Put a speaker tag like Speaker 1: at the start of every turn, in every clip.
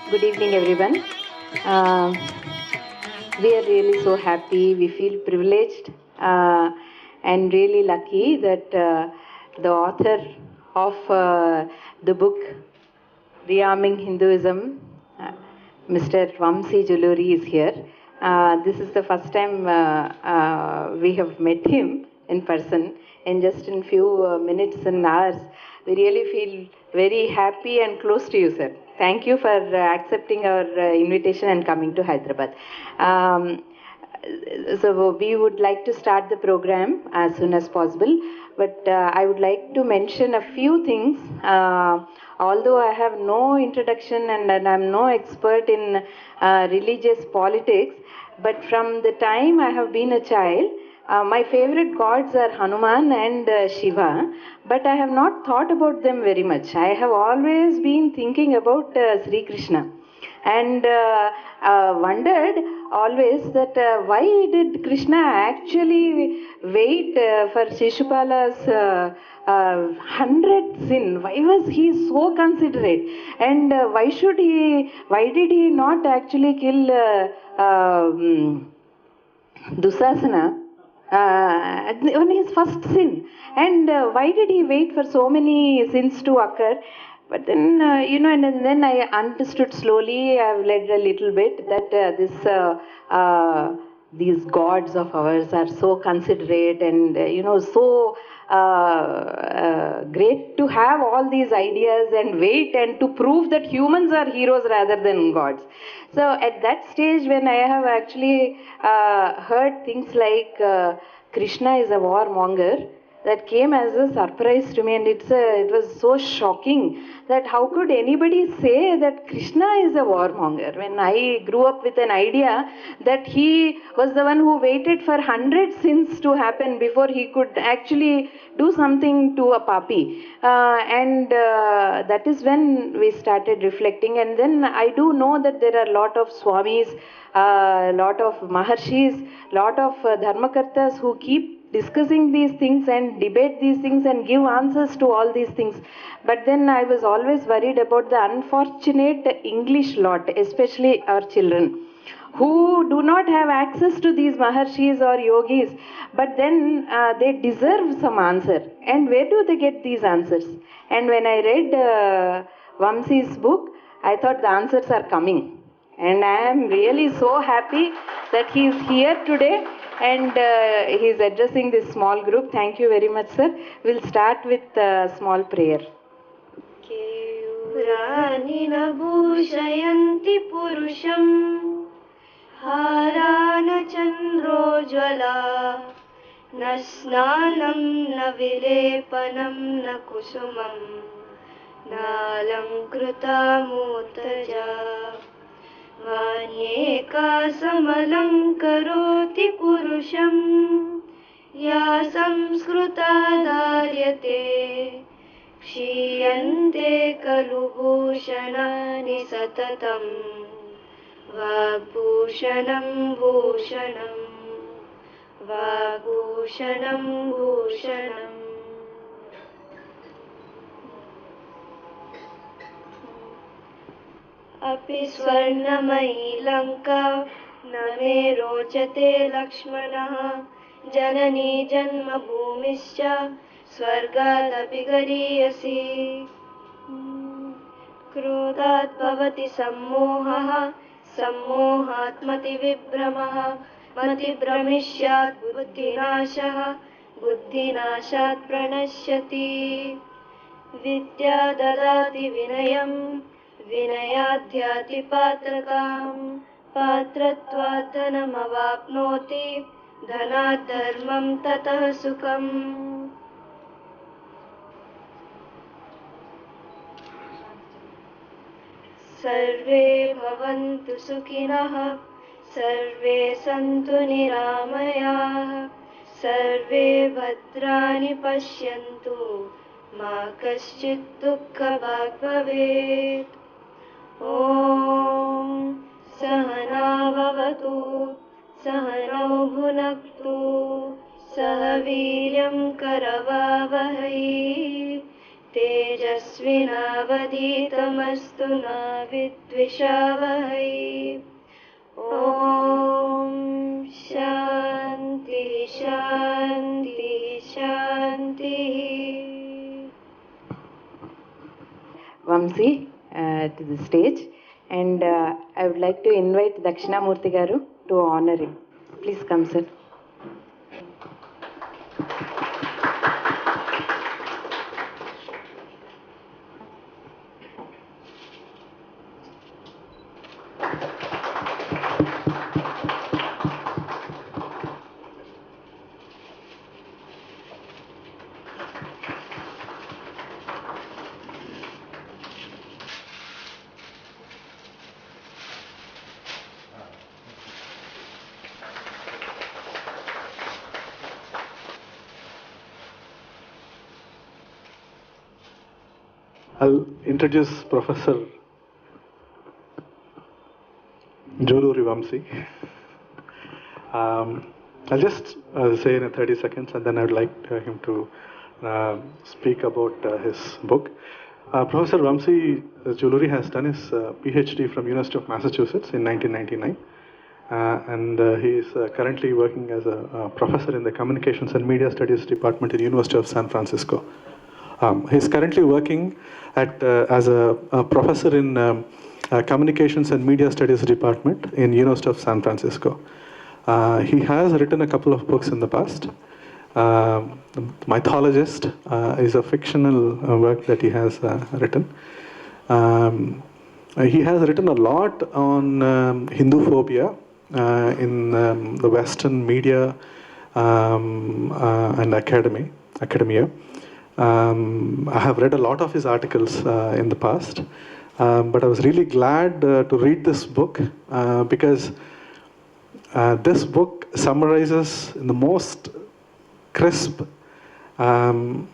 Speaker 1: Good evening, everyone. We are really so happy. We feel privileged and really lucky that the author of the book Rearming Hinduism, Mr. Vamsee Juluri, is here. This is the first time we have met him in person, and just in few minutes and hours, we really feel very happy and close to you, sir. Thank you for accepting our invitation and coming to Hyderabad. So we would like to start the program as soon as possible, but I would like to mention a few things. Although I have no introduction and I'm no expert in religious politics, but from the time I have been a child, my favorite gods are Hanuman and Shiva, but I have not thought about them very much. I have always been thinking about Sri Krishna and wondered always that why did Krishna actually wait for Shishupala's 100 sin? Why was he so considerate? And why did he not actually kill Dusasana on his first sin? And why did he wait for so many sins to occur? But then, and then I understood slowly, I've read a little bit, that these gods of ours are so considerate and, so great to have all these ideas and wait and to prove that humans are heroes rather than gods. So at that stage, when I have actually heard things like Krishna is a warmonger, that came as a surprise to me, and it was so shocking that how could anybody say that Krishna is a warmonger when I grew up with an idea that he was the one who waited for 100 sins to happen before he could actually do something to a papi. And that is when we started reflecting, and then I do know that there are a lot of swamis, a lot of maharshis, lot of dharmakartas who keep discussing these things and debate these things and give answers to all these things. But then I was always worried about the unfortunate English lot, especially our children, who do not have access to these maharshis or yogis, but then they deserve some answer. And where do they get these answers? And when I read Vamsee's book, I thought the answers are coming. And I am really so happy that he is here today and he is addressing this small group. Thank you very much, sir. We'll start with a small prayer.
Speaker 2: Keurani bhushayanti purusham harana chandrojvala na snanam na vilepanam na kusumam na alamkrita mutaja Vanyeka samalam karoti purusham ya samskruta dharyate kshiyante kalu bhushanani satatam vagbhushanam bhushanam vagbhushanam bhushanam. अपि स्वर्णमयी लंका न मे रोचते लक्ष्मणः जननी जन्मभूमिश्च स्वर्गादपि गरीयसी क्रोधात् भवति सम्मोहः सम्मोहात् मतिविभ्रमः मतिभ्रमिष्यात् बुद्धिनाशः बुद्धिनाशात् प्रणश्यति विद्या ददाति विनयं विनयाध्याति पात्रतां पात्रत्वात् धनमवाप्नोति धनात् धर्मं ततः सुखम् सर्वे भवन्तु सुखिनः सर्वे सन्तु निरामयाः सर्वे भद्राणि पश्यन्तु मा कश्चित् दुःखभाग् भवेत् ॐ सहना भवतु सहनौ भुनक्तु सह वीर्यं करवावहै तेजस्विनावधीतमस्तु मा विद्विषावहै ॐ शान्ति शान्ति शान्तिः.
Speaker 1: Vamsee to the stage, and I would like to invite Dakshinamurthy Garu to honor him. Please come, sir.
Speaker 3: I'll introduce Professor Juluri Vamsee. I'll just say in 30 seconds, and then I'd like him to speak about his book. Professor Vamsee Juluri has done his PhD from University of Massachusetts in 1999. And he is currently working as a professor in the Communications and Media Studies Department in University of San Francisco. He's currently working as a professor in Communications and Media Studies Department in University of San Francisco. He has written a couple of books in the past. The Mythologist is a fictional work that he has written. He has written a lot on Hinduphobia in the Western media and academia. I have read a lot of his articles in the past, but I was really glad to read this book because this book summarizes in the most crisp and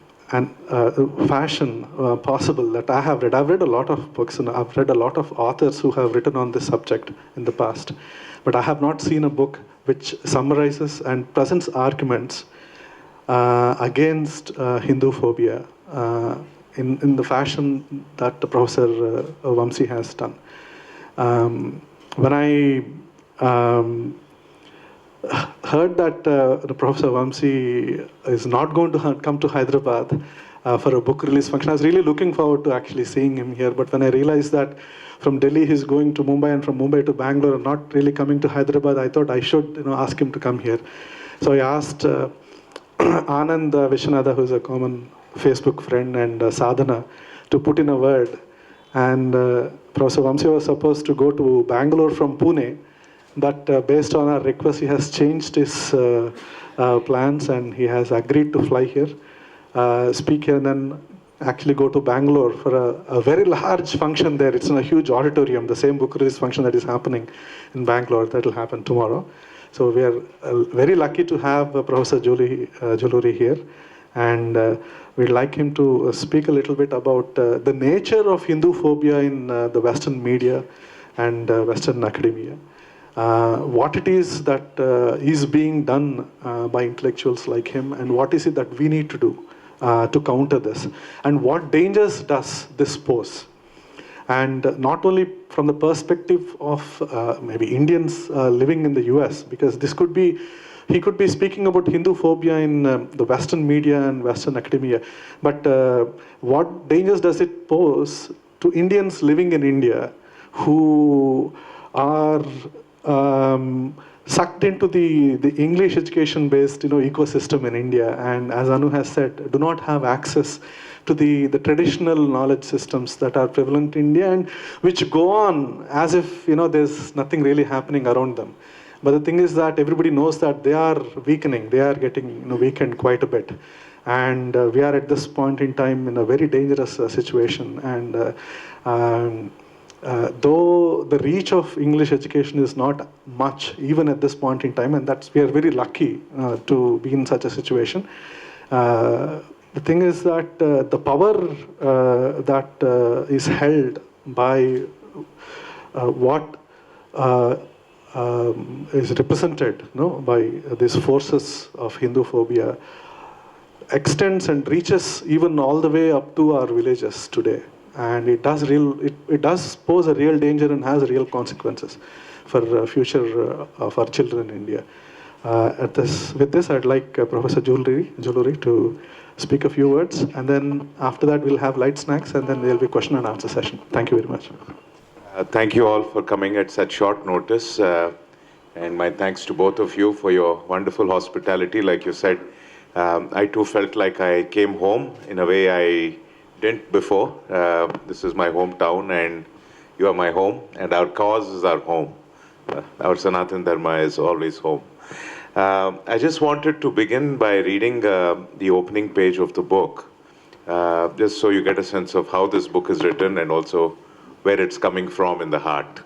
Speaker 3: fashion possible that I have read. I've read a lot of books and I've read a lot of authors who have written on this subject in the past, but I have not seen a book which summarizes and presents arguments against Hinduphobia in the fashion that Professor Vamsee has done. When I heard that Professor Vamsee is not going to come to Hyderabad for a book release function, I was really looking forward to actually seeing him here. But when I realized that from Delhi he's going to Mumbai and from Mumbai to Bangalore and not really coming to Hyderabad, I thought I should ask him to come here. So I asked Anand Vishwanatha, who's a common Facebook friend, and Sadhana to put in a word. And Professor Vamsee was supposed to go to Bangalore from Pune, but based on our request, he has changed his plans and he has agreed to fly here, speak here, and then actually go to Bangalore for a very large function there. It's in a huge auditorium, the same book release function that is happening in Bangalore. That will happen tomorrow. So we are very lucky to have Professor Juluri here, and we'd like him to speak a little bit about the nature of Hinduphobia in the Western media and Western academia. What it is that is being done by intellectuals like him, and what is it that we need to do to counter this, and what dangers does this pose. And not only from the perspective of maybe Indians living in the US, because this could be, he could be speaking about Hinduphobia in the Western media and Western academia, but what dangers does it pose to Indians living in India who are sucked into the English education-based ecosystem in India, and as Anu has said, do not have access to the traditional knowledge systems that are prevalent in India and which go on as if there's nothing really happening around them. But the thing is that everybody knows that they are weakening, they are getting weakened quite a bit. And we are at this point in time in a very dangerous situation. And though the reach of English education is not much, even at this point in time, and we are very lucky to be in such a situation. The thing is that the power that is held by what is represented by these forces of Hinduphobia extends and reaches even all the way up to our villages today. And it does pose a real danger and has real consequences for the future of our children in India. With this, I'd like Professor Juluri to speak a few words, and then after that we'll have light snacks, and then there'll be question and answer session. Thank you very much.
Speaker 4: Thank you all for coming at such short notice, and my thanks to both of you for your wonderful hospitality. Like you said, I too felt like I came home in a way I didn't before. This is my hometown, and you are my home, and our cause is our home. Our Sanatan Dharma is always home. I just wanted to begin by reading the opening page of the book, just so you get a sense of how this book is written and also where it's coming from in the heart.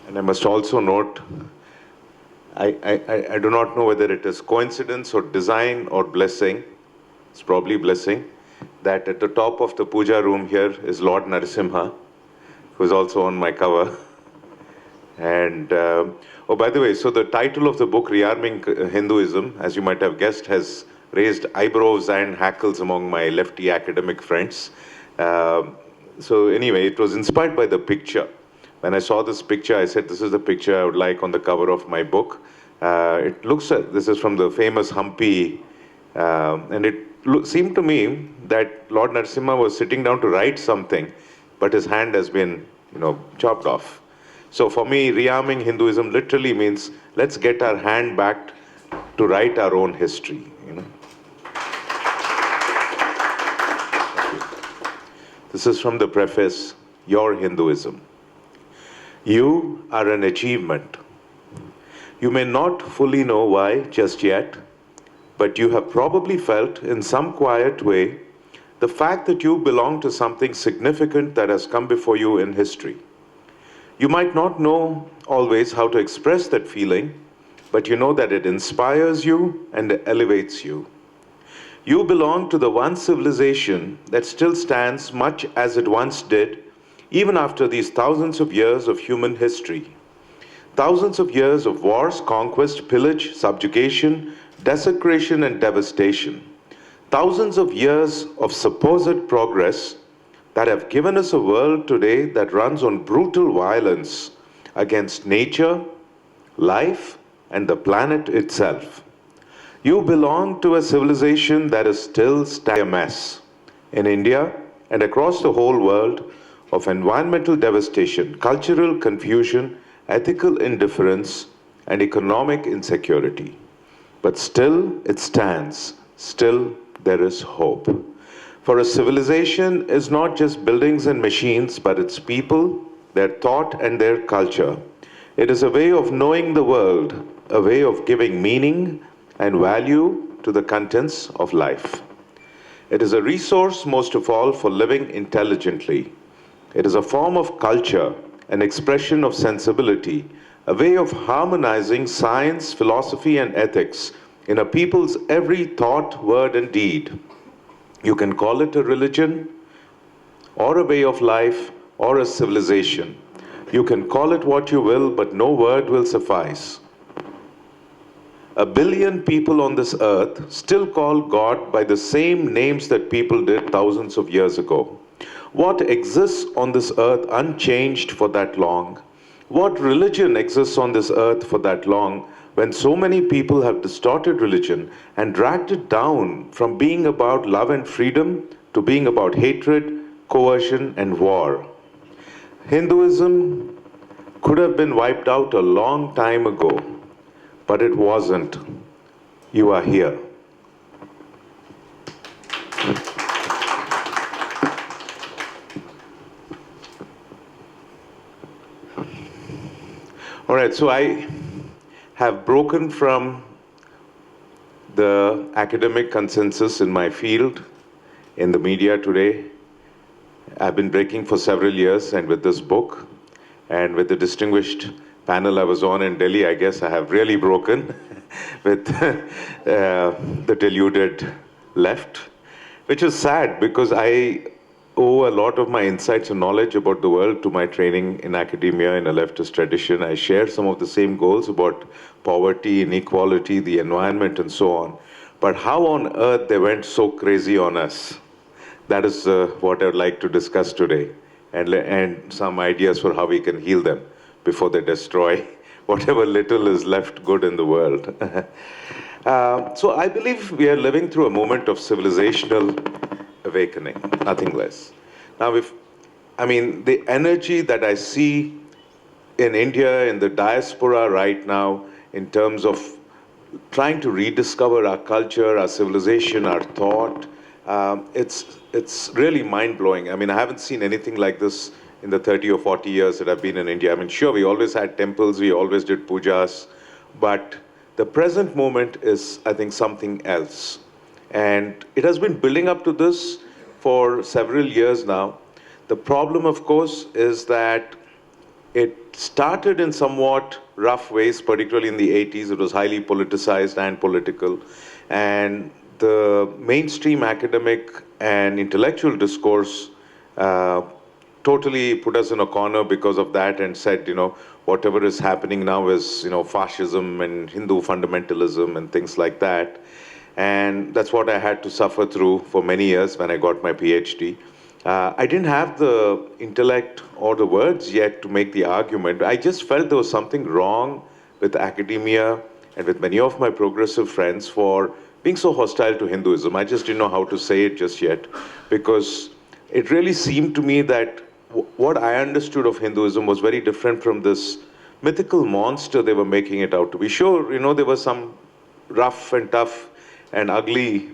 Speaker 4: And I must also note, I do not know whether it is coincidence or design or blessing. It's probably blessing that at the top of the puja room here is Lord Narasimha, who is also on my cover. And, oh, by the way, so the title of the book, Rearming Hinduism, as you might have guessed, has raised eyebrows and hackles among my lefty academic friends. So anyway, it was inspired by the picture. When I saw this picture, I said, this is the picture I would like on the cover of my book. It looks, this is from the famous Hampi, and it seemed to me that Lord Narasimha was sitting down to write something, but his hand has been, chopped off. So for me, rearming Hinduism literally means let's get our hand back to write our own history. This is from the preface, Your Hinduism. You are an achievement. You may not fully know why just yet, but you have probably felt in some quiet way the fact that you belong to something significant that has come before you in history. You might not know always how to express that feeling, but you know that it inspires you and elevates you. You belong to the one civilization that still stands much as it once did, even after these thousands of years of human history. Thousands of years of wars, conquest, pillage, subjugation, desecration, and devastation. Thousands of years of supposed progress that have given us a world today that runs on brutal violence against nature, life, and the planet itself. You belong to a civilization that is still a mess in India and across the whole world of environmental devastation, cultural confusion, ethical indifference, and economic insecurity. But still it stands, still there is hope. For a civilization is not just buildings and machines, but its people, their thought and their culture. It is a way of knowing the world, a way of giving meaning and value to the contents of life. It is a resource most of all for living intelligently. It is a form of culture, an expression of sensibility, a way of harmonizing science, philosophy, and ethics in a people's every thought, word, and deed. You can call it a religion, or a way of life, or a civilization. You can call it what you will, but no word will suffice. 1 billion people on this earth still call God by the same names that people did thousands of years ago. What exists on this earth unchanged for that long? What religion exists on this earth for that long when so many people have distorted religion and dragged it down from being about love and freedom to being about hatred, coercion, and war? Hinduism could have been wiped out a long time ago, but it wasn't. You are here. All right, so I have broken from the academic consensus in my field, in the media today. I've been breaking for several years, and with this book, and with the distinguished panel I was on in Delhi, I guess I have really broken with the deluded left, which is sad because I owe a lot of my insights and knowledge about the world to my training in academia in a leftist tradition. I share some of the same goals about poverty, inequality, the environment, and so on. But how on earth they went so crazy on us? That is what I would like to discuss today, and some ideas for how we can heal them before they destroy whatever little is left good in the world. So I believe we are living through a moment of civilizational awakening, nothing less. Now, the energy that I see in India, in the diaspora right now, in terms of trying to rediscover our culture, our civilization, our thought, it's really mind-blowing. I mean, I haven't seen anything like this in the 30 or 40 years that I've been in India. I mean, sure, we always had temples, we always did pujas, but the present moment is, I think, something else. And it has been building up to this for several years now. The problem, of course, is that it started in somewhat rough ways, particularly in the 80s. It was highly politicized and political. And the mainstream academic and intellectual discourse totally put us in a corner because of that and said, whatever is happening now is, fascism and Hindu fundamentalism and things like that. And that's what I had to suffer through for many years when I got my PhD. I didn't have the intellect or the words yet to make the argument. I just felt there was something wrong with academia and with many of my progressive friends for being so hostile to Hinduism. I just didn't know how to say it just yet, because it really seemed to me that what I understood of Hinduism was very different from this mythical monster they were making it out to be. Sure, there were some rough and tough and ugly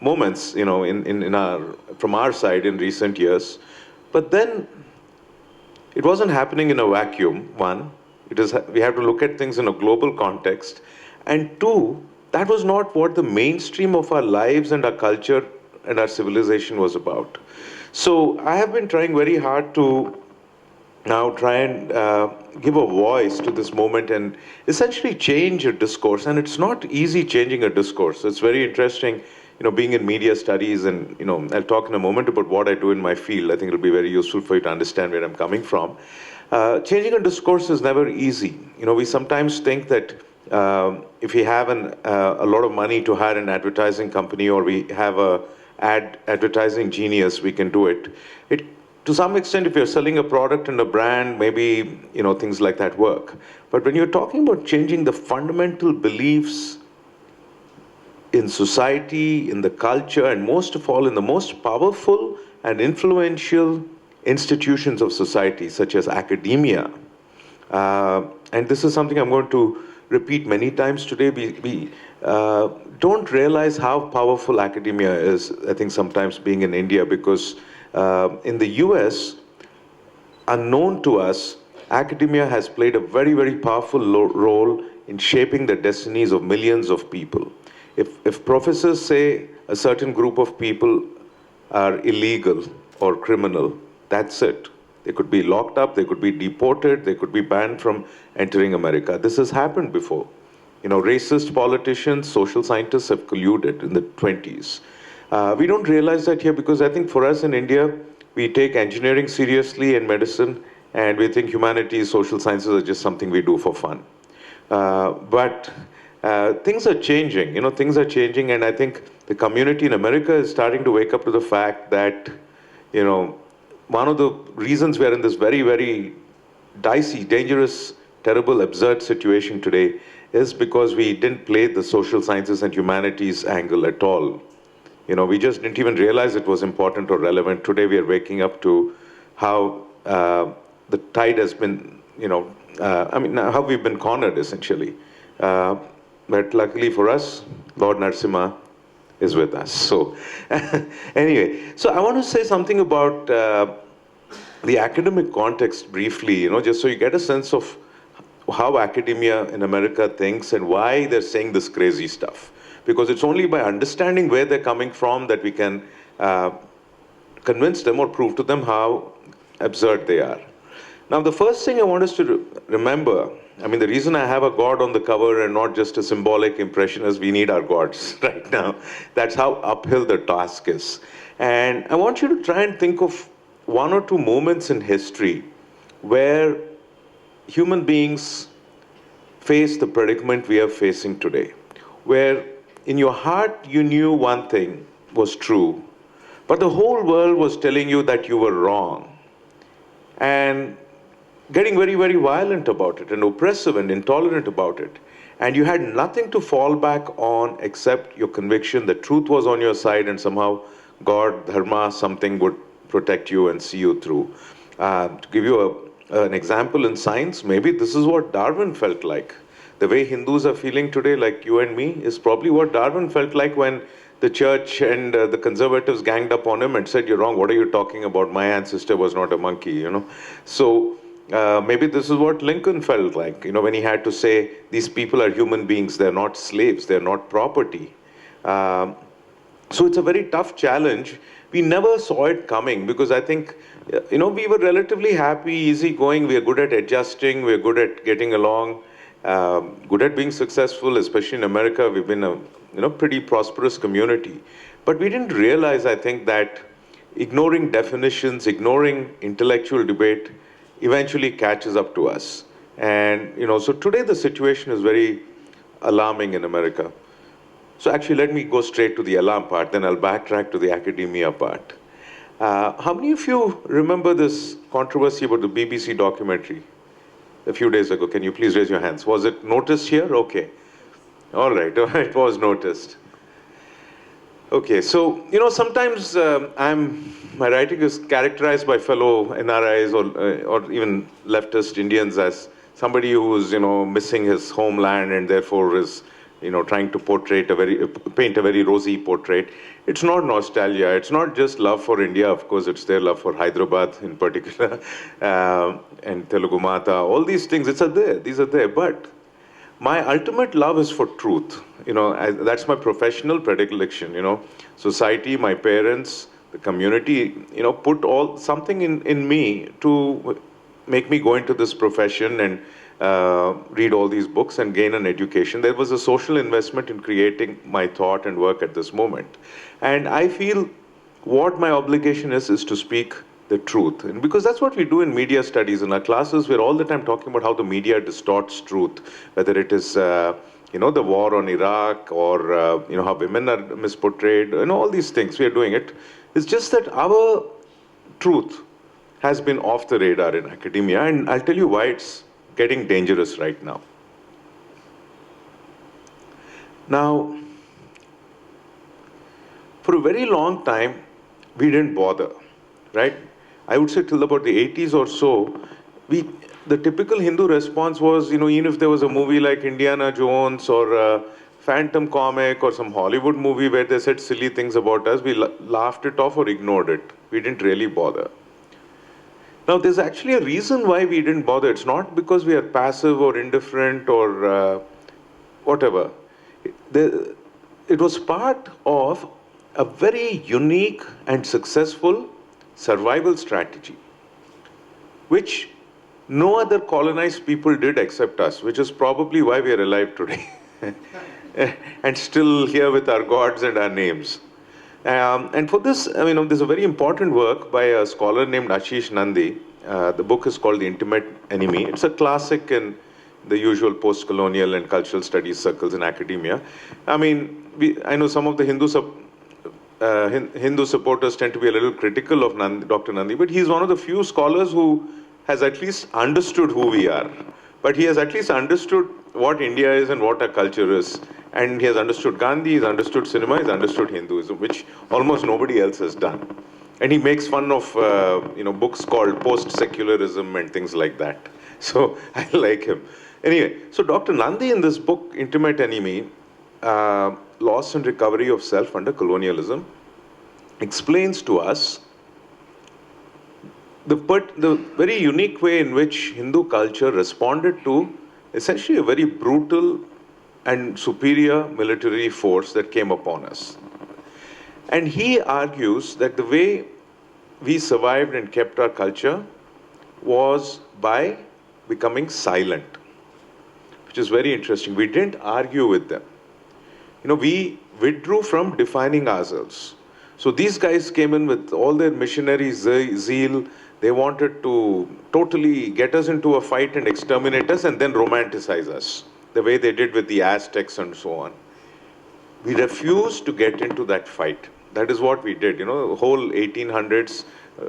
Speaker 4: moments, from our side in recent years. But then it wasn't happening in a vacuum, one. We have to look at things in a global context. And two, that was not what the mainstream of our lives and our culture and our civilization was about. So I have been trying very hard to now try and give a voice to this moment and essentially change a discourse. And it's not easy changing a discourse. It's very interesting, being in media studies, and, I'll talk in a moment about what I do in my field. I think it'll be very useful for you to understand where I'm coming from. Changing a discourse is never easy. We sometimes think that if we have a lot of money to hire an advertising company, or we have a advertising genius, we can do it. To some extent, if you're selling a product and a brand, maybe, things like that work. But when you're talking about changing the fundamental beliefs in society, in the culture, and most of all, in the most powerful and influential institutions of society, such as academia, and this is something I'm going to repeat many times today, we don't realize how powerful academia is, I think, sometimes being in India, because in the US, unknown to us, academia has played a very, very powerful role in shaping the destinies of millions of people. If professors say a certain group of people are illegal or criminal, that's it. They could be locked up, they could be deported, they could be banned from entering America. This has happened before. Racist politicians, social scientists have colluded in the 20s. We don't realize that here because I think for us in India, we take engineering seriously and medicine, and we think humanities, social sciences are just something we do for fun. But things are changing, things are changing, and I think the community in America is starting to wake up to the fact that, one of the reasons we are in this very, very dicey, dangerous, terrible, absurd situation today is because we didn't play the social sciences and humanities angle at all. We just didn't even realize it was important or relevant. Today we are waking up to how the tide has been, I mean, how we've been cornered essentially. Uh, but luckily for us, Lord Narasimha is with us. So, anyway, so I want to say something about the academic context briefly, just so you get a sense of how academia in America thinks and why they're saying this crazy stuff. Because it's only by understanding where they're coming from that we can convince them or prove to them how absurd they are. Now, the first thing I want us to remember, I mean, the reason I have a god on the cover and not just a symbolic impression is we need our gods right now. That's how uphill the task is. And I want you to try and think of one or two moments in history where human beings face the predicament we are facing today, where in your heart you knew one thing was true, but the whole world was telling you that you were wrong, and getting very, very violent about it, and oppressive and intolerant about it. And you had nothing to fall back on except your conviction that truth was on your side and somehow God, Dharma, something would protect you and see you through. To give you an example in science, maybe this is what Darwin felt like. The way Hindus are feeling today, like you and me, is probably what Darwin felt like when the church and the conservatives ganged up on him and said, "You're wrong, what are you talking about? My ancestor was not a monkey," So maybe this is what Lincoln felt like, when he had to say, these people are human beings, they're not slaves, they're not property. So it's a very tough challenge. We never saw it coming because I think, we were relatively happy, easygoing, we are good at adjusting, we're good at getting along, good at being successful, especially in America. We've been a pretty prosperous community. But we didn't realize, I think, that ignoring definitions, ignoring intellectual debate eventually catches up to us. And, so today the situation is very alarming in America. So actually, let me go straight to the alarm part, then I'll backtrack to the academia part. How many of you remember this controversy about the BBC documentary a few days ago? Can you please raise your hands? Was it noticed here? Okay. All right, it was noticed. Okay, so, sometimes my writing is characterized by fellow NRIs or even leftist Indians as somebody who's, missing his homeland and therefore is, trying to paint a very rosy portrait. It's not nostalgia. It's not just love for India. Of course, it's their love for Hyderabad in particular, and Telugu Mata. All these things, these are there. But my ultimate love is for truth. That's my professional predilection. Society, my parents, the community, put something in me to make me go into this profession and read all these books and gain an education. There was a social investment in creating my thought and work at this moment. And I feel what my obligation is to speak the truth. And because that's what we do in media studies. In our classes, we're all the time talking about how the media distorts truth, whether it is, the war on Iraq or, how women are misportrayed, all these things. We are doing it. It's just that our truth has been off the radar in academia. And I'll tell you why it's getting dangerous right now. Now, for a very long time, we didn't bother, right? I would say till about the 80s or so, the typical Hindu response was, even if there was a movie like Indiana Jones or a Phantom comic or some Hollywood movie where they said silly things about us, we laughed it off or ignored it. We didn't really bother. Now, there's actually a reason why we didn't bother. It's not because we are passive or indifferent or whatever. It was part of a very unique and successful survival strategy, which no other colonized people did except us, which is probably why we are alive today and still here with our gods and our names. And for this, there's a very important work by a scholar named Ashish Nandi. The book is called The Intimate Enemy. It's a classic in the usual post-colonial and cultural studies circles in academia. I know some of the Hindu supporters tend to be a little critical of Dr. Nandi, but he's one of the few scholars who has at least understood who we are. But he has at least understood what India is and what our culture is. And he has understood Gandhi, he's understood cinema, he's understood Hinduism, which almost nobody else has done. And he makes fun of, books called post-secularism and things like that. So I like him. Anyway, so Dr. Nandi in this book, Intimate Enemy, Loss and Recovery of Self Under Colonialism, explains to us the very unique way in which Hindu culture responded to essentially a very brutal and superior military force that came upon us. And he argues that the way we survived and kept our culture was by becoming silent, which is very interesting. We didn't argue with them. We withdrew from defining ourselves. So these guys came in with all their missionary zeal. They wanted to totally get us into a fight and exterminate us and then romanticize us, the way they did with the Aztecs and so on. We refused to get into that fight. That is what we did, the whole 1800s,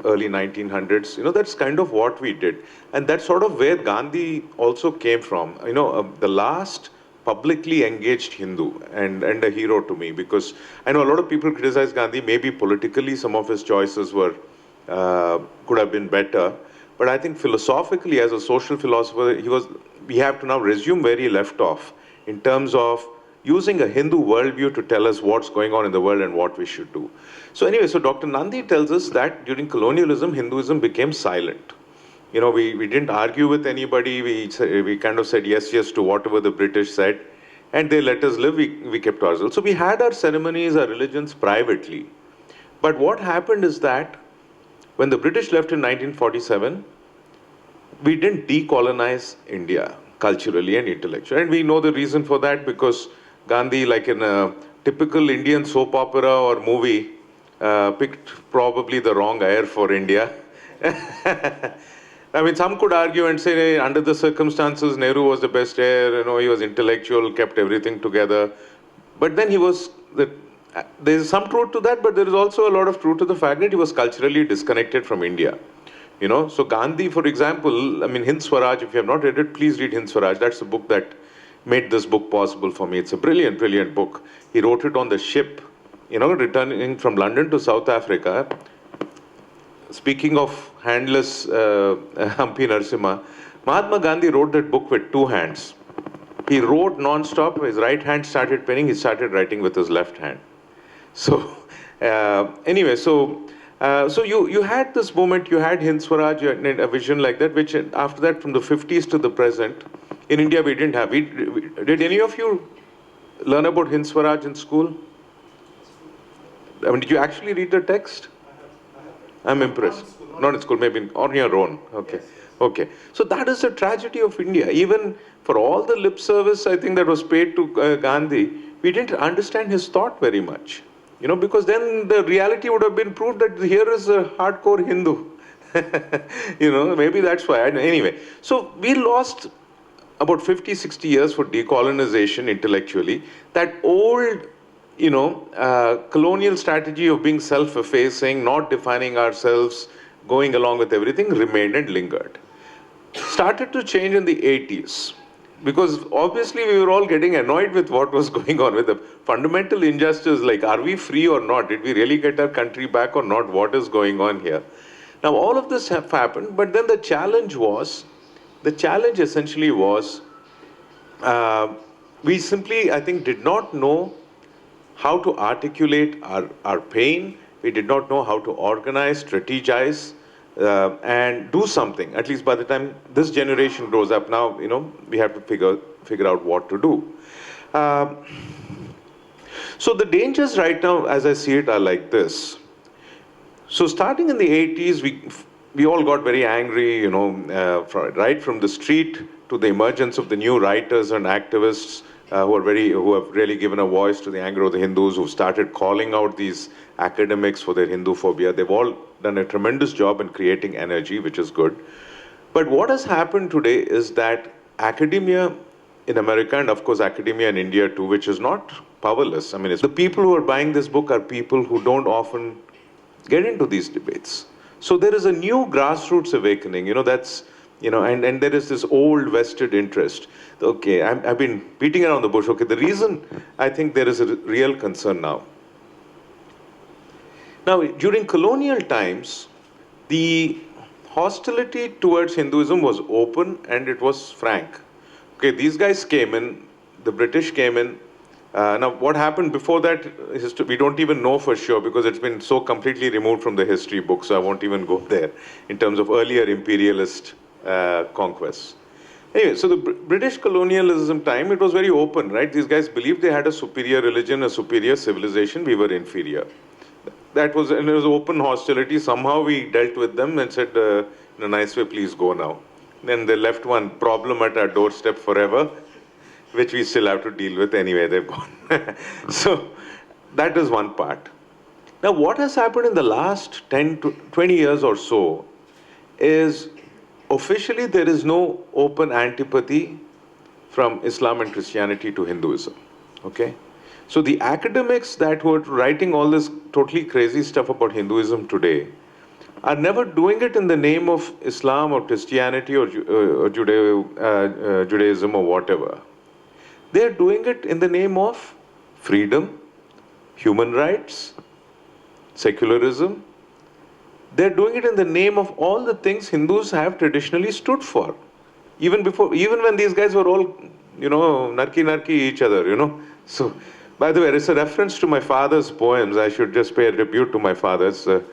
Speaker 4: early 1900s, that's kind of what we did. And that's sort of where Gandhi also came from. The last publicly engaged Hindu and a hero to me, because I know a lot of people criticize Gandhi. Maybe politically some of his choices were could have been better, but I think philosophically, as a social philosopher, we have to now resume where he left off in terms of using a Hindu worldview to tell us what's going on in the world and what we should do. So anyway, so Dr. Nandi tells us that during colonialism, Hinduism became silent. We didn't argue with anybody. We kind of said yes to whatever the British said, and they let us live. We kept ourselves. So we had our ceremonies, our religions privately. But what happened is that when the British left in 1947, we didn't decolonize India culturally and intellectually. And we know the reason for that, because Gandhi, like in a typical Indian soap opera or movie, picked probably the wrong heir for India. I mean, some could argue and say, under the circumstances, Nehru was the best heir, he was intellectual, kept everything together. But then there is some truth to that, but there is also a lot of truth to the fact that he was culturally disconnected from India. So Gandhi, for example, Hind Swaraj, if you have not read it, please read Hind Swaraj. That's the book that made this book possible for me. It's a brilliant, brilliant book. He wrote it on the ship, returning from London to South Africa. Speaking of handless Hampi Narasimha, Mahatma Gandhi wrote that book with two hands. He wrote non-stop, his right hand started penning, he started writing with his left hand. So, anyway, so you had this moment, you had Hind Swaraj, you had a vision like that, which after that, from the 50s to the present, in India we didn't have. Did any of you learn about Hind Swaraj in school? Did you actually read the text? I'm impressed. Not in school, maybe on your own. Okay. Yes. Okay. So that is the tragedy of India. Even for all the lip service, I think, that was paid to Gandhi, we didn't understand his thought very much. Because then the reality would have been proved that here is a hardcore Hindu. Maybe that's why. Anyway, so we lost about 50, 60 years for decolonization intellectually. That old colonial strategy of being self-effacing, not defining ourselves, going along with everything, remained and lingered. Started to change in the 80s, because obviously we were all getting annoyed with what was going on, with the fundamental injustice, like, are we free or not? Did we really get our country back or not? What is going on here? Now, all of this have happened, but then the challenge essentially was, we simply, I think, did not know how to articulate our pain. We did not know how to organize, strategize, and do something. At least by the time this generation grows up now, we have to figure out what to do. So the dangers right now, as I see it, are like this. So starting in the 80s, we all got very angry, right from the street to the emergence of the new writers and activists who have really given a voice to the anger of the Hindus, who started calling out these academics for their Hinduphobia. They've all done a tremendous job in creating energy, which is good. But what has happened today is that academia in America, and of course academia in India too, which is not powerless. The people who are buying this book are people who don't often get into these debates. So there is a new grassroots awakening, and there is this old vested interest. Okay, I've been beating around the bush. Okay, the reason I think there is a real concern now. Now, during colonial times, the hostility towards Hinduism was open and it was frank. Okay, these guys came in, the British came in. Now, what happened before that, we don't even know for sure because it's been so completely removed from the history book, so I won't even go there in terms of earlier imperialist conquests. Anyway, so the British colonialism time, it was very open, right? These guys believed they had a superior religion, a superior civilization, we were inferior. That was, and it was open hostility. Somehow we dealt with them and said, in a nice way, please go now. Then they left one problem at our doorstep forever, which we still have to deal with anyway, they've gone. So that is one part. Now, what has happened in the last 10 to 20 years or so is officially there is no open antipathy from Islam and Christianity to Hinduism. Okay? So the academics that were writing all this totally crazy stuff about Hinduism today are never doing it in the name of Islam or Christianity or Judaism or whatever. They're doing it in the name of freedom, human rights, secularism. They're doing it in the name of all the things Hindus have traditionally stood for. Even when these guys were all, narky each other, So, by the way, it's a reference to my father's poems. I should just pay a tribute to my father. It's the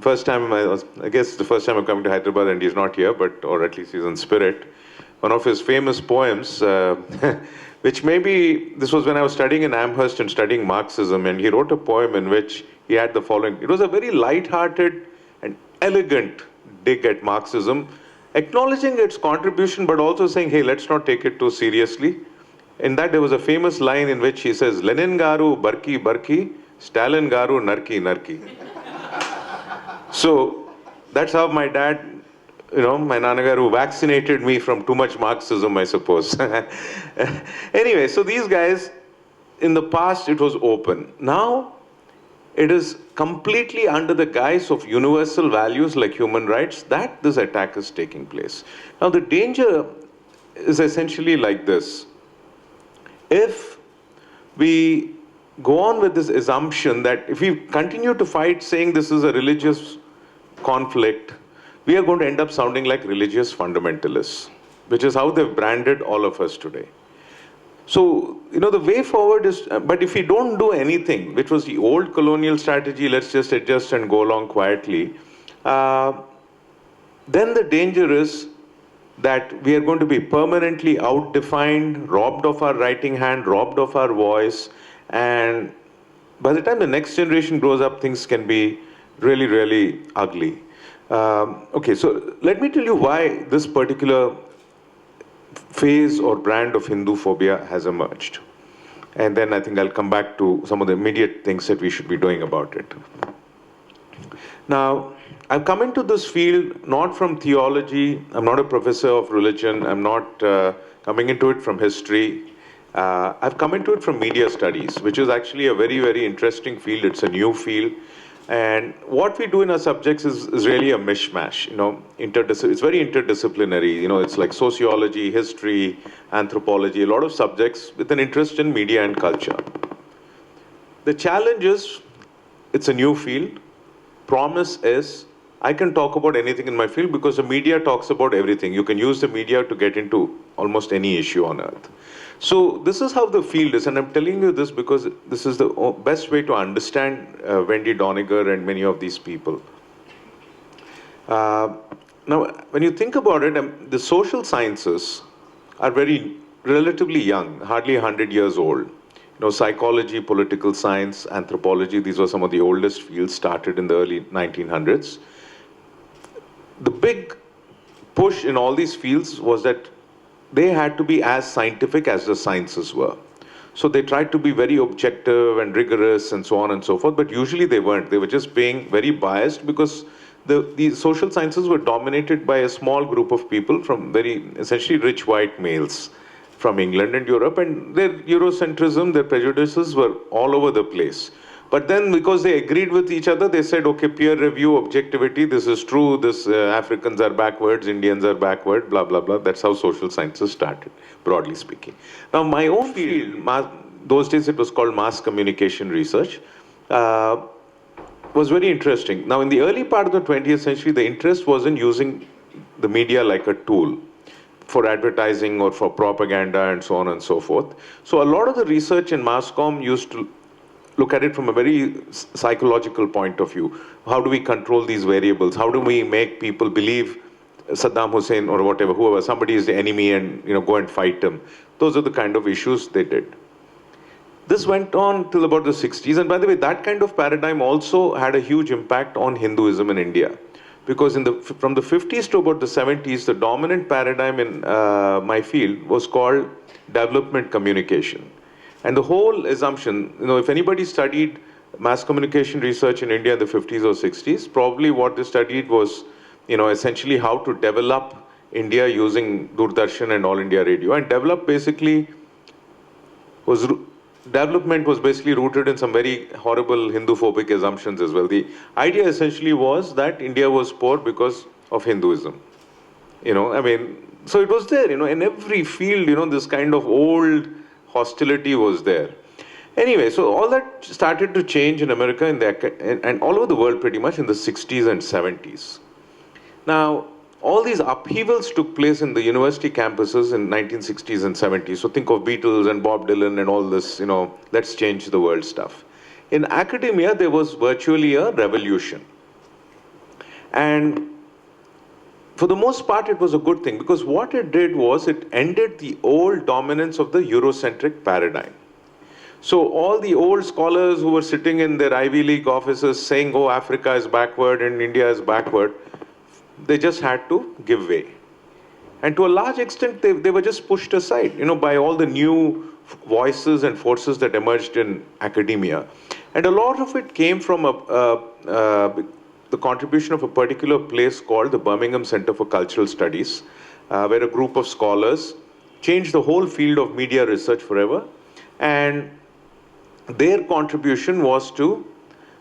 Speaker 4: first time I guess the first time I'm coming to Hyderabad and he's not here, or at least he's in spirit. One of his famous poems, which this was when I was studying in Amherst and studying Marxism, and he wrote a poem in which he had the following. It was a very light-hearted and elegant dig at Marxism, acknowledging its contribution, but also saying, hey, let's not take it too seriously. In that, there was a famous line in which he says, Lenin garu barki barki, Stalin garu narki narki. So that's how my dad, my nanagaru vaccinated me from too much Marxism, I suppose. Anyway, so these guys, in the past, it was open. Now, it is completely under the guise of universal values like human rights that this attack is taking place. Now, the danger is essentially like this. If we go on with this assumption that if we continue to fight saying this is a religious conflict, we are going to end up sounding like religious fundamentalists, which is how they've branded all of us today. So, the way forward is, but if we don't do anything, which was the old colonial strategy, let's just adjust and go along quietly, then the danger is that we are going to be permanently out-defined, robbed of our writing hand, robbed of our voice, and by the time the next generation grows up, things can be really, really ugly. Okay, so let me tell you why this particular phase or brand of Hinduphobia has emerged. And then I think I'll come back to some of the immediate things that we should be doing about it. Now, I've come into this field not from theology. I'm not a professor of religion. I'm not coming into it from history. I've come into it from media studies, which is actually a very, very interesting field. It's a new field. And what we do in our subjects is really a mishmash, it's very interdisciplinary, it's like sociology, history, anthropology, a lot of subjects with an interest in media and culture. The challenge is, it's a new field. Promise is, I can talk about anything in my field because the media talks about everything. You can use the media to get into almost any issue on earth. So this is how the field is, and I'm telling you this because this is the best way to understand Wendy Doniger and many of these people. Now, when you think about it, the social sciences are relatively young, hardly 100 years old. Psychology, political science, anthropology, these were some of the oldest fields started in the early 1900s. The big push in all these fields was that they had to be as scientific as the sciences were. So they tried to be very objective and rigorous and so on and so forth, but usually they weren't. They were just being very biased because the social sciences were dominated by a small group of people from very essentially rich white males from England and Europe, and their Eurocentrism, their prejudices were all over the place. But then because they agreed with each other, they said, okay, peer review, objectivity, this is true, Africans are backwards, Indians are backward, blah, blah, blah. That's how social sciences started, broadly speaking. Now, my own field, those days it was called mass communication research. was very interesting. Now, in the early part of the 20th century, the interest was in using the media like a tool for advertising or for propaganda and so on and so forth. So a lot of the research in mass comm used to look at it from a very psychological point of view. How do we control these variables? How do we make people believe Saddam Hussein or whatever, whoever, somebody is the enemy and go and fight him? Those are the kind of issues they did. This went on till about the 60s. And by the way, that kind of paradigm also had a huge impact on Hinduism in India. Because from the 50s to about the 70s, the dominant paradigm in my field was called development communication. And the whole assumption, if anybody studied mass communication research in India in the 50s or 60s, probably what they studied was, essentially how to develop India using Doordarshan and All India Radio. And development was basically rooted in some very horrible Hinduphobic assumptions as well. The idea essentially was that India was poor because of Hinduism. So it was there, in every field, this kind of old hostility was there. Anyway, so all that started to change in America and all over the world pretty much in the 60s and 70s. Now, all these upheavals took place in the university campuses in 1960s and 70s. So think of Beatles and Bob Dylan and all this, let's change the world stuff. In academia, there was virtually a revolution. And for the most part, it was a good thing because what it did was it ended the old dominance of the Eurocentric paradigm. So all the old scholars who were sitting in their Ivy League offices saying, oh, Africa is backward and India is backward, they just had to give way. And to a large extent, they were just pushed aside, by all the new voices and forces that emerged in academia. And a lot of it came from the contribution of a particular place called the Birmingham Center for Cultural Studies, where a group of scholars changed the whole field of media research forever. And their contribution was to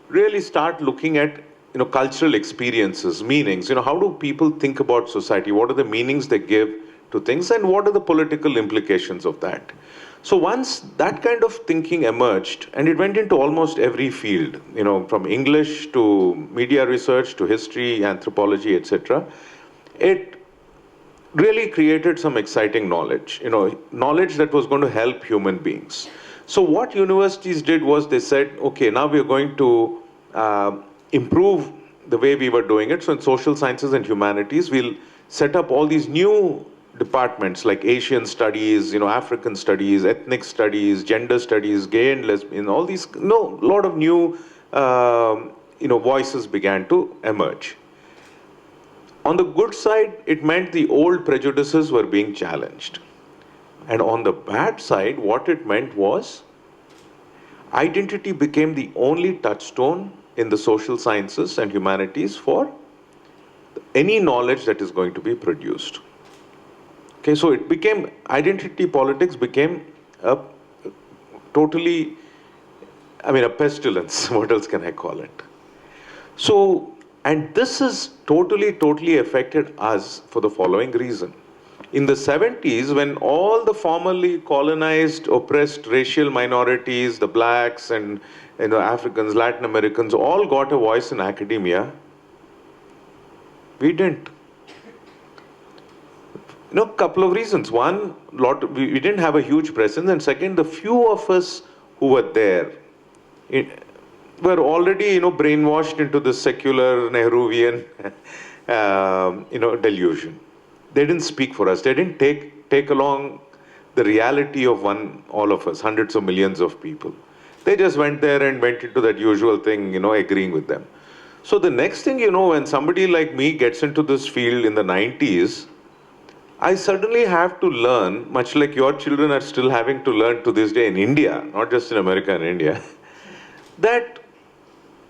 Speaker 4: really start looking at cultural experiences, meanings. How do people think about society? What are the meanings they give to things? And what are the political implications of that? So once that kind of thinking emerged, and it went into almost every field, from English to media research to history, anthropology, etc., it really created some exciting knowledge, knowledge that was going to help human beings. So what universities did was they said, okay, now we're going to improve the way we were doing it. So in social sciences and humanities, we'll set up all these new departments like Asian studies, African studies, ethnic studies, gender studies, gay and lesbian, all these, lot of new, voices began to emerge. On the good side, it meant the old prejudices were being challenged. And on the bad side, what it meant was identity became the only touchstone in the social sciences and humanities for any knowledge that is going to be produced. Okay, so it became, identity politics became a totally, a pestilence. What else can I call it? So, and this has totally affected us for the following reason. In the 70s, when all the formerly colonized, oppressed racial minorities, the blacks and Africans, Latin Americans, all got a voice in academia, we didn't. Couple of reasons. One, we didn't have a huge presence, and second, the few of us who were there were already, brainwashed into the secular Nehruvian, delusion. They didn't speak for us. They didn't take along the reality of all of us, hundreds of millions of people. They just went there and went into that usual thing, agreeing with them. So the next thing, when somebody like me gets into this field in the 90s, I suddenly have to learn, much like your children are still having to learn to this day in India, not just in America and India, that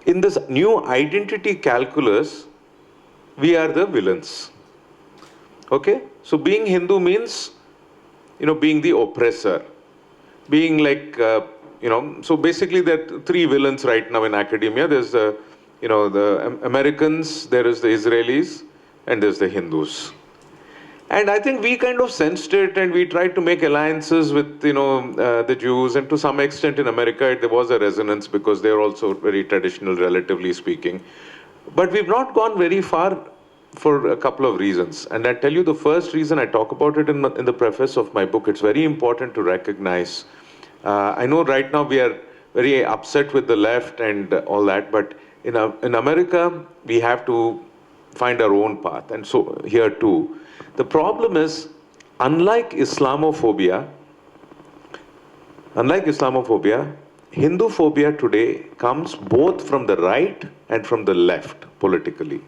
Speaker 4: in this new identity calculus, we are the villains. Okay? So being Hindu means, being the oppressor. Being like, so basically there are three villains right now in academia. There's the Americans, there is the Israelis, and there's the Hindus. And I think we kind of sensed it, and we tried to make alliances with, the Jews, and to some extent in America there was a resonance because they're also very traditional, relatively speaking. But we've not gone very far for a couple of reasons. And I tell you the first reason, I talk about it in the preface of my book. It's very important to recognize. I know right now we are very upset with the left and all that, but in America, we have to find our own path. And so here too. The problem is, unlike Islamophobia, Hinduphobia today comes both from the right and from the left politically.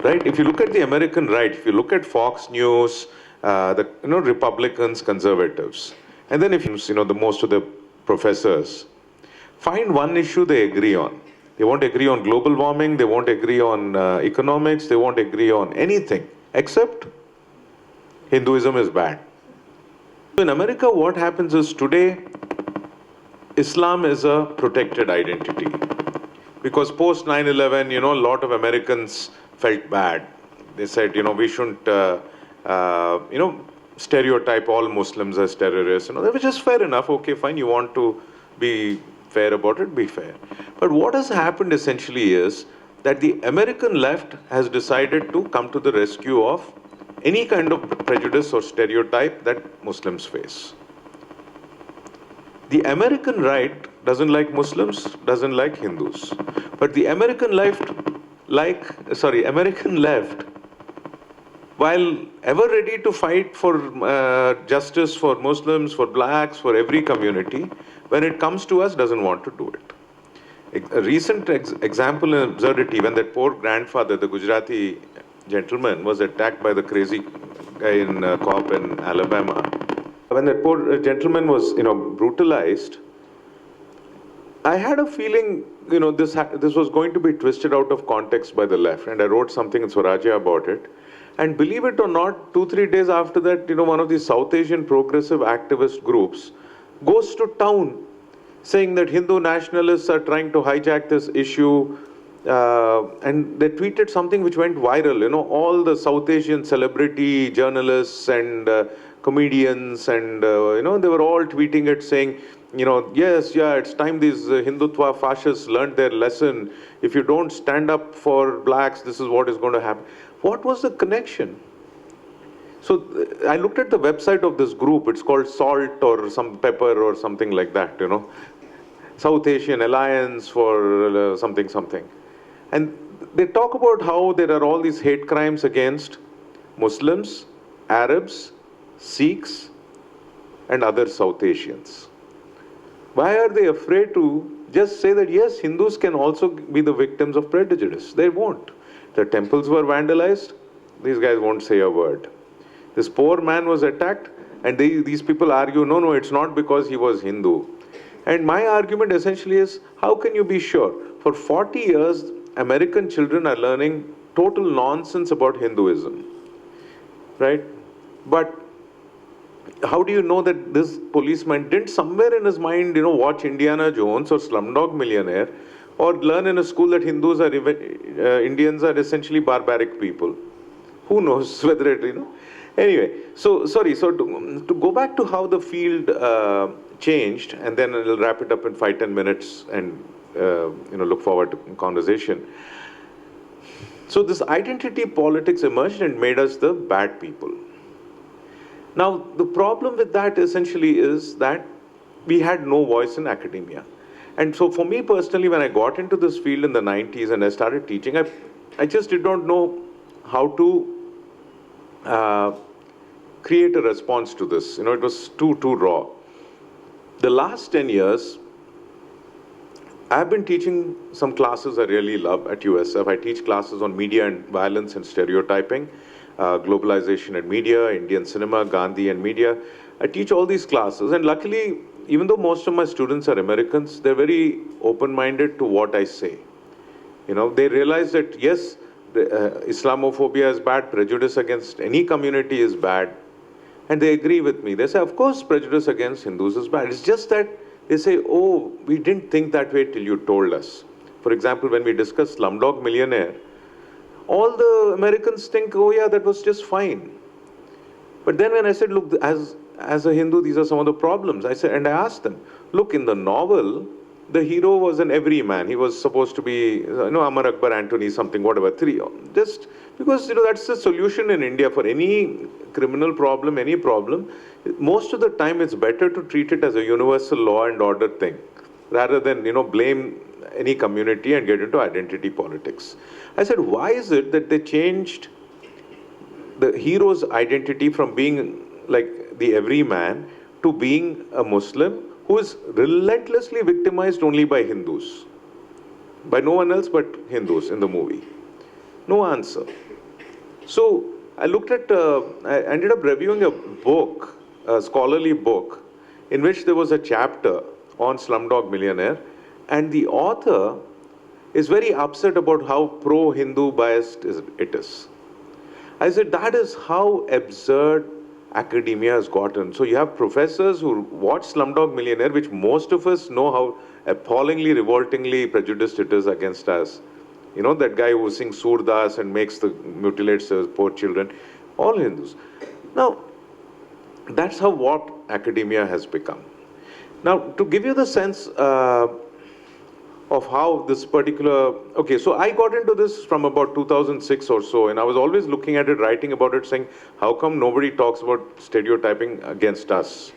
Speaker 4: Right? If you look at the American right, if you look at Fox News, the Republicans, conservatives, and then if the most of the professors find one issue they agree on. They won't agree on global warming, they won't agree on economics, they won't agree on anything except Hinduism is bad. In America, what happens is today, Islam is a protected identity. Because post 9/11, a lot of Americans felt bad. They said, we shouldn't, stereotype all Muslims as terrorists. Which is fair enough. Okay, fine. You want to be fair about it, be fair. But what has happened essentially is that the American left has decided to come to the rescue of any kind of prejudice or stereotype that Muslims face. The American right doesn't like Muslims, doesn't like Hindus. But the American left, while ever ready to fight for justice for Muslims, for blacks, for every community, when it comes to us, doesn't want to do it. A recent example in absurdity, when that poor grandfather, the Gujarati gentleman, was attacked by the crazy guy in cop in Alabama. When that poor gentleman was, brutalized, I had a feeling, this was going to be twisted out of context by the left, and I wrote something in Swarajya about it. And believe it or not, 2-3 days after that, one of these South Asian progressive activist groups goes to town saying that Hindu nationalists are trying to hijack this issue. And they tweeted something which went viral. All the South Asian celebrity journalists and comedians and, they were all tweeting it saying, yes, it's time these Hindutva fascists learned their lesson. If you don't stand up for blacks, this is what is going to happen. What was the connection? So I looked at the website of this group. It's called SALT or some pepper or something like that, South Asian Alliance for something. And they talk about how there are all these hate crimes against Muslims, Arabs, Sikhs, and other South Asians. Why are they afraid to just say that, yes, Hindus can also be the victims of prejudice? They won't. The temples were vandalized. These guys won't say a word. This poor man was attacked, and these people argue, no, it's not because he was Hindu. And my argument essentially is, how can you be sure? For 40 years, American children are learning total nonsense about Hinduism, right? But how do you know that this policeman didn't somewhere in his mind, watch Indiana Jones or Slumdog Millionaire, or learn in a school that Indians are essentially barbaric people? Who knows whether it, Anyway, so to go back to how the field changed, and then I'll wrap it up in 5-10 minutes and look forward to conversation. So this identity politics emerged and made us the bad people. Now, the problem with that essentially is that we had no voice in academia. And so for me personally, when I got into this field in the 90s and I started teaching, I just did not know how to create a response to this. It was too raw. The last 10 years, I've been teaching some classes I really love at USF. I teach classes on media and violence and stereotyping, globalization and media, Indian cinema, Gandhi and media. I teach all these classes, and luckily, even though most of my students are Americans, they're very open-minded to what I say. They realize that, yes, Islamophobia is bad, prejudice against any community is bad, and they agree with me. They say, of course, prejudice against Hindus is bad. It's just that they say, oh, we didn't think that way till you told us. For example, when we discussed Slumdog Millionaire, all the Americans think, oh yeah, that was just fine. But then when I said, look, as a Hindu, these are some of the problems. I said, and I asked them, look, in the novel, the hero was an everyman. He was supposed to be, Amar Akbar, Antony, something, whatever, three. Just because, that's the solution in India for any criminal problem, any problem. Most of the time, it's better to treat it as a universal law and order thing, rather than, blame any community and get into identity politics. I said, why is it that they changed the hero's identity from being like the everyman to being a Muslim who is relentlessly victimized only by Hindus? By no one else but Hindus in the movie. No answer. So I ended up reviewing a book, a scholarly book, in which there was a chapter on Slumdog Millionaire, and the author is very upset about how pro-Hindu biased it is. I said, that is how absurd academia has gotten. So you have professors who watch Slumdog Millionaire, which most of us know how appallingly, revoltingly prejudiced it is against us. That guy who sings Surdas and mutilates the poor children. All Hindus. Now, that's how warped academia has become. Now, to give you the sense of how this particular... Okay, so I got into this from about 2006 or so, and I was always looking at it, writing about it, saying, how come nobody talks about stereotyping against us?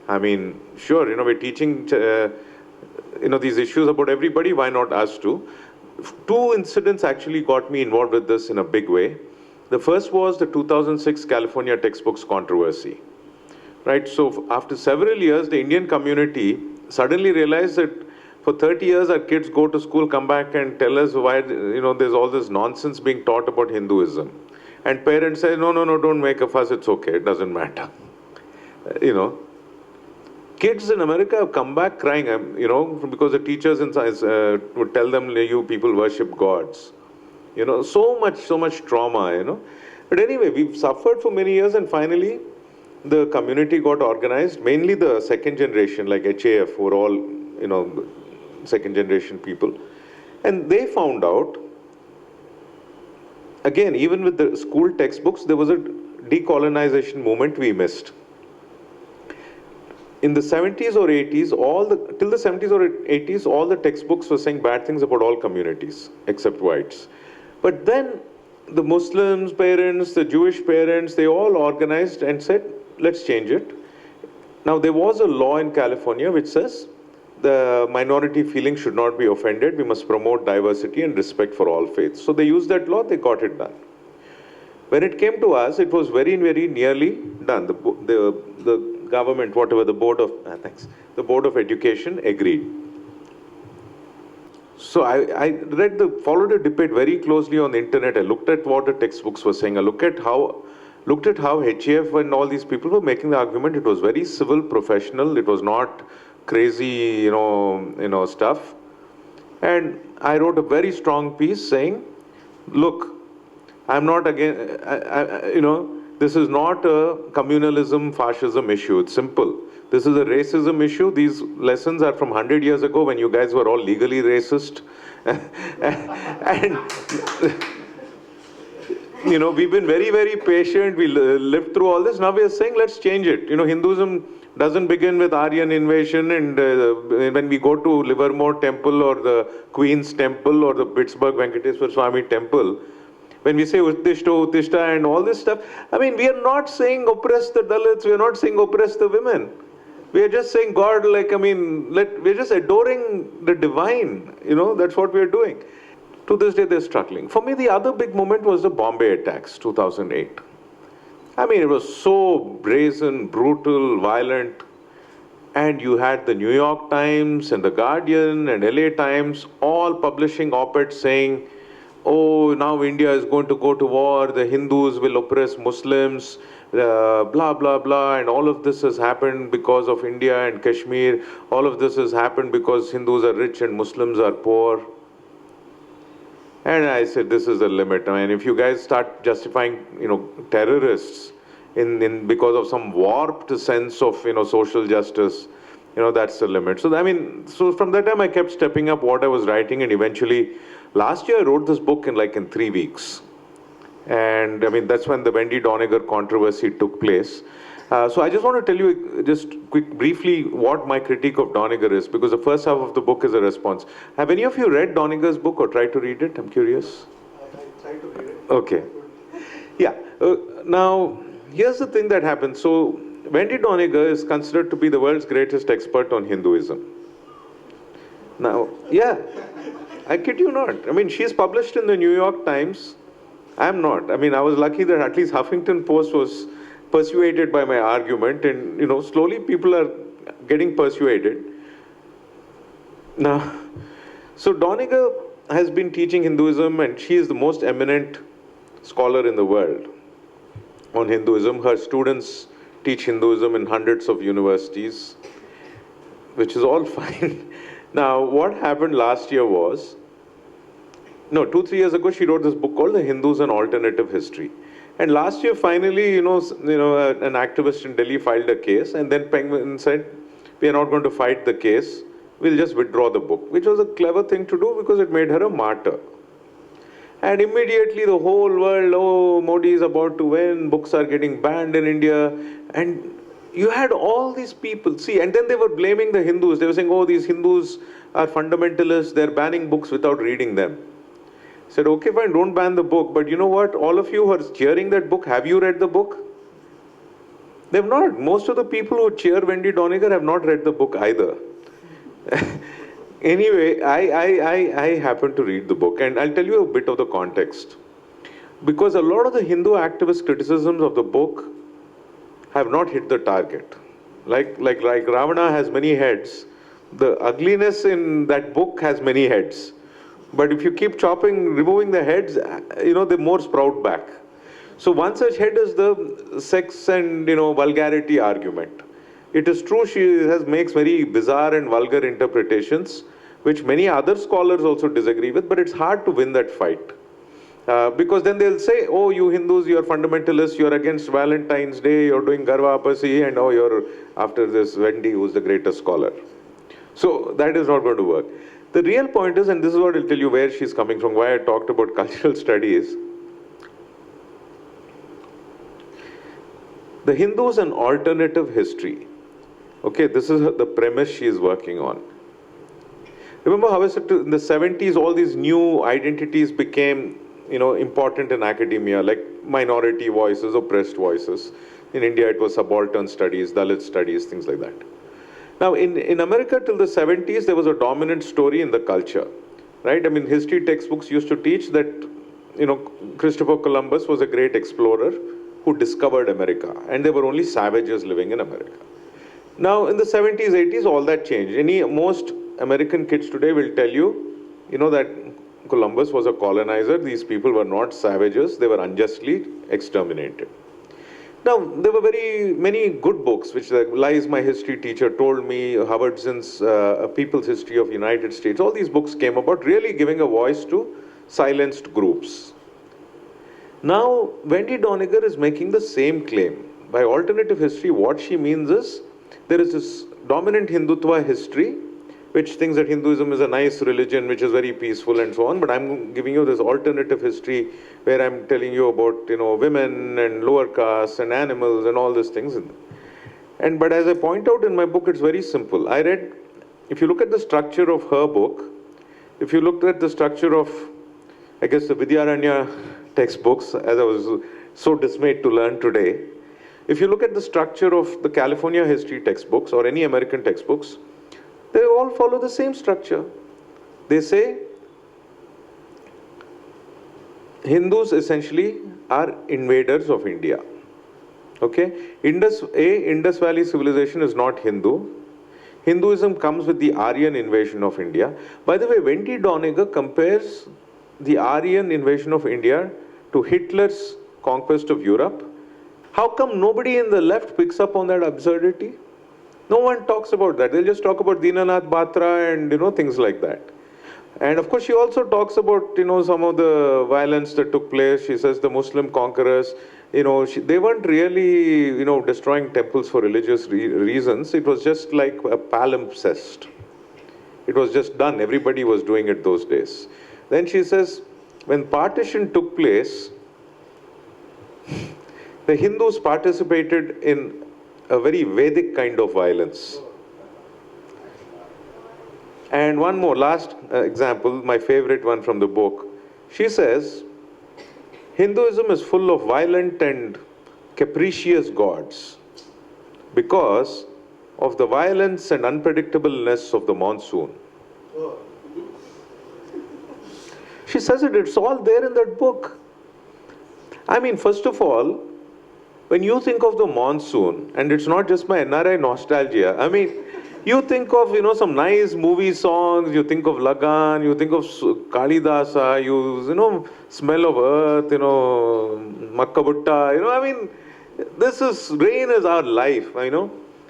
Speaker 4: I mean, sure, we're teaching, these issues about everybody, why not us too? Two incidents actually got me involved with this in a big way. The first was the 2006 California textbooks controversy. Right, so after several years, the Indian community suddenly realized that for 30 years, our kids go to school, come back and tell us why, there's all this nonsense being taught about Hinduism. And parents say, no, don't make a fuss, it's okay, it doesn't matter. Kids in America have come back crying, because the teachers in science would tell them, you people worship gods. So much trauma, But anyway, we've suffered for many years, and finally, the community got organized, mainly the second generation, like HAF, who were all, second generation people. And they found out, again, even with the school textbooks, there was a decolonization movement we missed. In the 70s or 80s, till the 70s or 80s, all the textbooks were saying bad things about all communities, except whites. But then the Muslims parents, the Jewish parents, they all organized and said, let's change it. Now, there was a law in California which says the minority feeling should not be offended. We must promote diversity and respect for all faiths. So they used that law, they got it done. When it came to us, it was very, very nearly done. The government, whatever, the Board of Education agreed. So I followed the debate very closely on the internet. I looked at what the textbooks were saying. I looked at how HAF and all these people were making the argument. It was very civil, professional. It was not crazy, stuff. And I wrote a very strong piece saying, look, I'm not again, this is not a communalism, fascism issue. It's simple. This is a racism issue. These lessons are from 100 years ago when you guys were all legally racist. And we've been very, very patient. We lived through all this. Now we are saying, let's change it. Hinduism doesn't begin with Aryan invasion, and when we go to Livermore Temple or the Queen's Temple or the Pittsburgh Venkateswara Swami Temple, when we say Uttishta and all this stuff, I mean, we are not saying oppress the Dalits, we are not saying oppress the women. We are just saying God, we're just adoring the divine, that's what we are doing. To this day, they're struggling. For me, the other big moment was the Bombay attacks, 2008. I mean, it was so brazen, brutal, violent. And you had the New York Times and the Guardian and LA Times all publishing op-eds saying, oh, now India is going to go to war, the Hindus will oppress Muslims, blah, blah, blah, and all of this has happened because of India and Kashmir. All of this has happened because Hindus are rich and Muslims are poor. And I said, this is the limit. I mean, if you guys start justifying, terrorists because of some warped sense of, social justice, that's the limit. So, I mean, from that time I kept stepping up what I was writing, and eventually, last year I wrote this book in 3 weeks. And I mean, that's when the Wendy Doniger controversy took place. So I just want to tell you just briefly what my critique of Doniger is, because the first half of the book is a response. Have any of you read Doniger's book or tried to read it? I'm curious.
Speaker 3: I tried to read it.
Speaker 4: Okay. Yeah. Now, here's the thing that happens. So, Wendy Doniger is considered to be the world's greatest expert on Hinduism. Now, yeah, I kid you not. I mean, she's published in the New York Times. I'm not. I mean, I was lucky that at least Huffington Post was persuaded by my argument, and slowly people are getting persuaded. Now, so Doniger has been teaching Hinduism, and she is the most eminent scholar in the world on Hinduism. Her students teach Hinduism in hundreds of universities, which is all fine. Now, what happened last year was, no, 2-3 years ago, she wrote this book called The Hindus and Alternative History. And last year, finally, an activist in Delhi filed a case, and then Penguin said, we are not going to fight the case, we'll just withdraw the book, which was a clever thing to do because it made her a martyr. And immediately the whole world, oh, Modi is about to win, books are getting banned in India. And you had all these people, see, and then they were blaming the Hindus. They were saying, oh, these Hindus are fundamentalists, they're banning books without reading them. I said, okay, fine, don't ban the book. But you know what? All of you who are cheering that book, have you read the book? They've not. Most of the people who cheer Wendy Doniger have not read the book either. Anyway, I happened to read the book, and I'll tell you a bit of the context. Because a lot of the Hindu activist criticisms of the book have not hit the target. Like Ravana has many heads, the ugliness in that book has many heads. But if you keep removing the heads, the more sprout back. So one such head is the sex and, vulgarity argument. It is true she makes very bizarre and vulgar interpretations, which many other scholars also disagree with, but it's hard to win that fight. Because then they'll say, oh, you Hindus, you're fundamentalists, you're against Valentine's Day, you're doing Garva Apasi, and oh, you're after this Wendy, who's the greatest scholar. So that is not going to work. The real point is, and this is what I'll tell you where she's coming from, why I talked about cultural studies. The Hindus and alternative history. Okay, this is the premise she is working on. Remember how I said in the 70s, all these new identities became, important in academia, like minority voices, oppressed voices. In India, it was subaltern studies, Dalit studies, things like that. Now, in America till the 70s, there was a dominant story in the culture, right? I mean, history textbooks used to teach that, Christopher Columbus was a great explorer who discovered America, and there were only savages living in America. Now, in the 70s, 80s, all that changed. Most American kids today will tell you, that Columbus was a colonizer. These people were not savages. They were unjustly exterminated. Now, there were many good books, which Lies My History Teacher told me, Howard Zinn's A People's History of United States. All these books came about really giving a voice to silenced groups. Now, Wendy Doniger is making the same claim. By alternative history, what she means is, there is this dominant Hindutva history, which thinks that Hinduism is a nice religion, which is very peaceful and so on. But I'm giving you this alternative history where I'm telling you about, women and lower castes and animals and all these things. But as I point out in my book, it's very simple. If you look at the structure of her book, if you looked at the structure of, I guess, the Vidyaranya textbooks, as I was so dismayed to learn today, if you look at the structure of the California history textbooks or any American textbooks, they all follow the same structure. They say Hindus essentially are invaders of India. Okay? Indus Valley civilization is not Hindu. Hinduism comes with the Aryan invasion of India. By the way, Wendy Doniger compares the Aryan invasion of India to Hitler's conquest of Europe. How come nobody in the left picks up on that absurdity? No one talks about that. They'll just talk about Dinanath Batra and, things like that. And of course, she also talks about, some of the violence that took place. She says the Muslim conquerors, they weren't really, destroying temples for religious reasons. It was just like a palimpsest. It was just done. Everybody was doing it those days. Then she says, when partition took place, The Hindus participated in a very Vedic kind of violence. And one more, last example, my favorite one from the book. She says, Hinduism is full of violent and capricious gods because of the violence and unpredictableness of the monsoon. She says it's all there in that book. I mean, first of all, when you think of the monsoon, and it's not just my NRI nostalgia, I mean, you think of, some nice movie songs, you think of Lagan, you think of Kalidasa, you smell of earth, Makkabutta, I mean, rain is our life,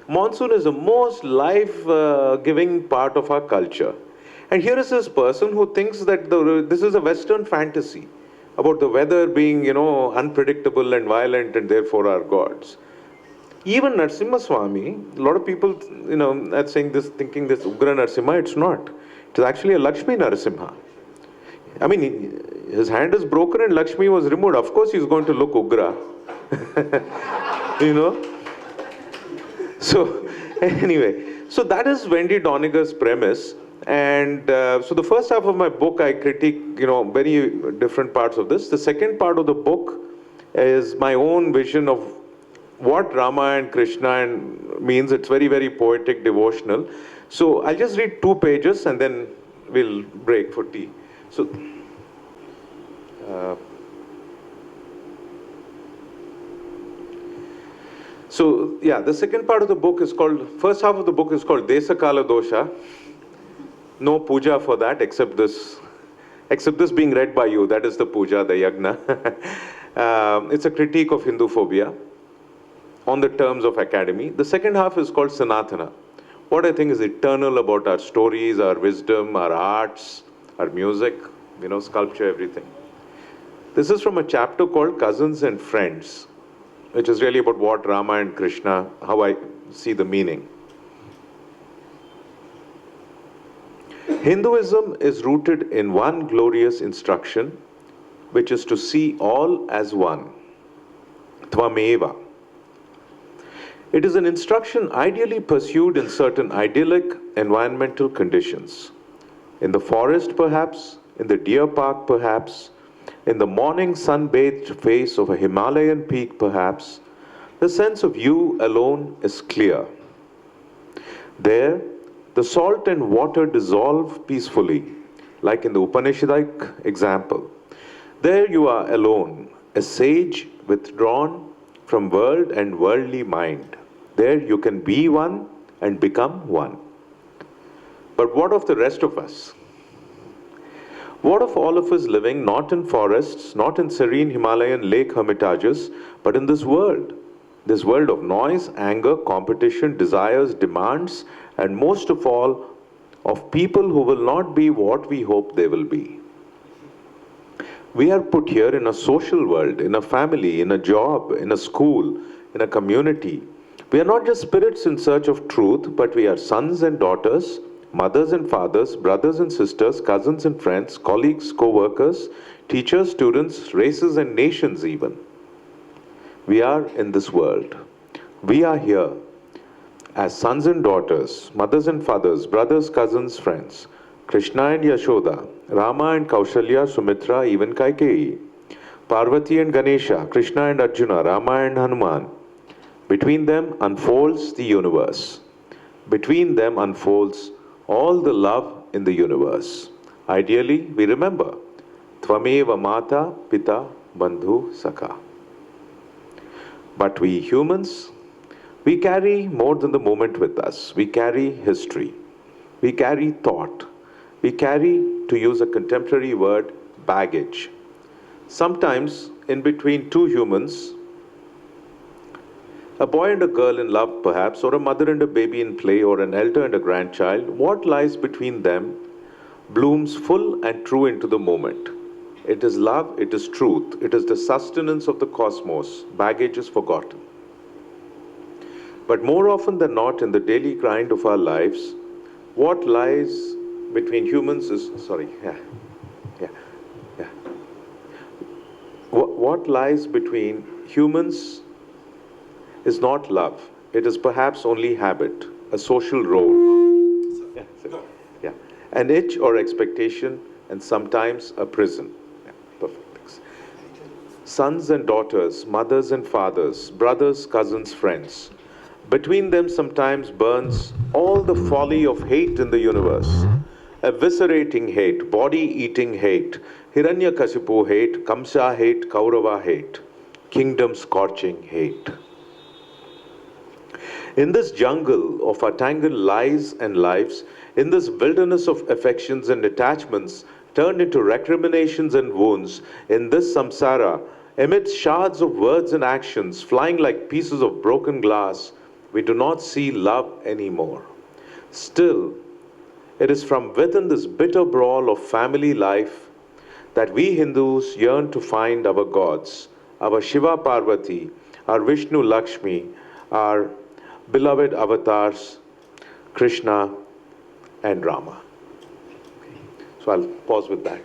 Speaker 4: Monsoon is the most life-giving part of our culture. And here is this person who thinks that this is a Western fantasy about the weather being, unpredictable and violent and therefore our gods. Even Narasimha Swami, a lot of people, are saying this, thinking this Ugra Narasimha, it's not. It is actually a Lakshmi Narasimha. I mean, his hand is broken and Lakshmi was removed. Of course, he's going to look Ugra. So, anyway, so that is Wendy Doniger's premise. And so the first half of my book, I critique, very different parts of this. The second part of the book is my own vision of what Rama and Krishna means. It's very, very poetic, devotional. So I'll just read 2 pages and then we'll break for tea. So, the second part of the book is called, first half of the book is called Desa Kala Dosha. No puja for that except this being read by you. That is the puja, the yagna. It's a critique of Hinduphobia on the terms of academy. The second half is called Sanatana. What I think is eternal about our stories, our wisdom, our arts, our music, sculpture, everything. This is from a chapter called Cousins and Friends, which is really about what Rama and Krishna, how I see the meaning. Hinduism is rooted in one glorious instruction, which is to see all as one. Tvameva. It is an instruction ideally pursued in certain idyllic environmental conditions. In the forest, perhaps, in the deer park, perhaps, in the morning sun-bathed face of a Himalayan peak, perhaps, the sense of you alone is clear. There, the salt and water dissolve peacefully, like in the Upanishadic example. There you are alone, a sage withdrawn from world and worldly mind. There you can be one and become one. But what of the rest of us? What of all of us living not in forests, not in serene Himalayan lake hermitages, but in this world of noise, anger, competition, desires, demands, and most of all, of people who will not be what we hope they will be. We are put here in a social world, in a family, in a job, in a school, in a community. We are not just spirits in search of truth, but we are sons and daughters, mothers and fathers, brothers and sisters, cousins and friends, colleagues, co-workers, teachers, students, races and nations even. We are in this world. We are here as sons and daughters, mothers and fathers, brothers, cousins, friends, Krishna and Yashoda, Rama and Kaushalya, Sumitra, even Kaikeyi, Parvati and Ganesha, Krishna and Arjuna, Rama and Hanuman. Between them unfolds the universe. Between them unfolds all the love in the universe. Ideally, we remember, Tvameva Mata, Pita, Bandhu, Sakha. But we humans, we carry more than the moment with us. We carry history. We carry thought. We carry, to use a contemporary word, baggage. Sometimes, in between two humans, a boy and a girl in love perhaps, or a mother and a baby in play, or an elder and a grandchild, what lies between them blooms full and true into the moment. It is love, it is truth, it is the sustenance of the cosmos. Baggage is forgotten. But more often than not, in the daily grind of our lives, what lies between humans is, what lies between humans is not love. It is perhaps only habit, a social role. Yeah, yeah. An itch or expectation, and sometimes a prison. Yeah, perfect. Thanks. Sons and daughters, mothers and fathers, brothers, cousins, friends. Between them sometimes burns all the folly of hate in the universe. Eviscerating hate, body-eating hate, Hiranyakasipu hate, Kamsa hate, Kaurava hate, kingdom-scorching hate. In this jungle of our tangled lies and lives, in this wilderness of affections and attachments turned into recriminations and wounds, in this samsara, amidst shards of words and actions flying like pieces of broken glass, we do not see love anymore. Still, it is from within this bitter brawl of family life that we Hindus yearn to find our gods, our Shiva Parvati, our Vishnu Lakshmi, our beloved avatars, Krishna and Rama. So I'll pause with that.